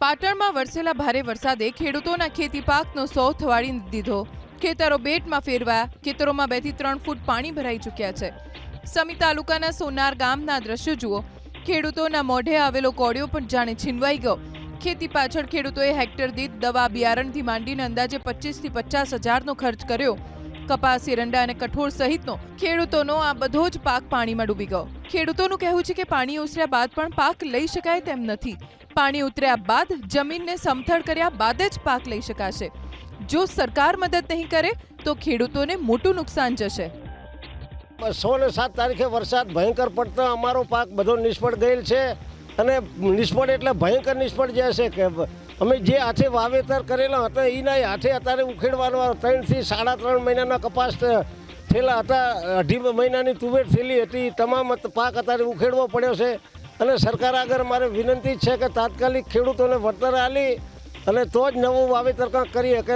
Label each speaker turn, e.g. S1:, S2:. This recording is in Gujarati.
S1: પાટણમાં વરસેલા ભારે વરસાદે ખેડૂતોના ખેતી પાકનો સૌથ વાળી દીધો। ખેતરો બેટમાં ફેરવાયા। ખેતરોમાં 2 થી 3 ફૂટ પાણી ભરાઈ ચૂક્યા છે। સમી તાલુકાના સોનાર ગામના દ્રશ્યો જુઓ। ખેડૂતોના મોઢે આવેલો કોળિયો પણ જાણે છીનવાઈ ગયો। ખેતી પાછળ ખેડૂતોએ હેક્ટર દીઠ દવા બિયારણથી માંડીને અંદાજે 25 થી 50 હજારનો ખર્ચ કર્યો। કપાસ, એરંડા અને કઠોળ સહિતનો ખેડૂતોનો આ બધો જ પાક પાણીમાં ડૂબી ગયો। ખેડૂતોનું કહેવું છે કે પાણી ઓસર્યા બાદ પણ પાક લઈ શકાય તેમ નથી। પાણી ઉતર્યા બાદ જમીનને સમથળ કર્યા બાદ જ પાક લઈ શકાશે। જો સરકાર મદદ નહીં કરે તો ખેડૂતોને મોટું નુકસાન જશે।
S2: 6 અને 7 તારીખે વરસાદ ભયંકર પડતા અમારો પાક બધો નિષ્ફળ ગયેલ છે અને નિષ્ફળ એટલે ભયંકર નિષ્ફળ જશે કે અમે જે હાથે વાવેતર કરેલા હતા એના હાથે અત્યારે ઉખેડવાનો 3 થી 3.5 મહિનાના કપાસ થયેલા હતા, 2.5 મહિનાની તુવેર થયેલી હતી, તમામ પાક અત્યારે ઉખેડવો પડ્યો છે। અને સરકાર આગળ મારે વિનંતી છે કે તાત્કાલિક ખેડૂતોને વળતર આલી અને તો જ નવું વાવેતર કાંઈક કરી શકે।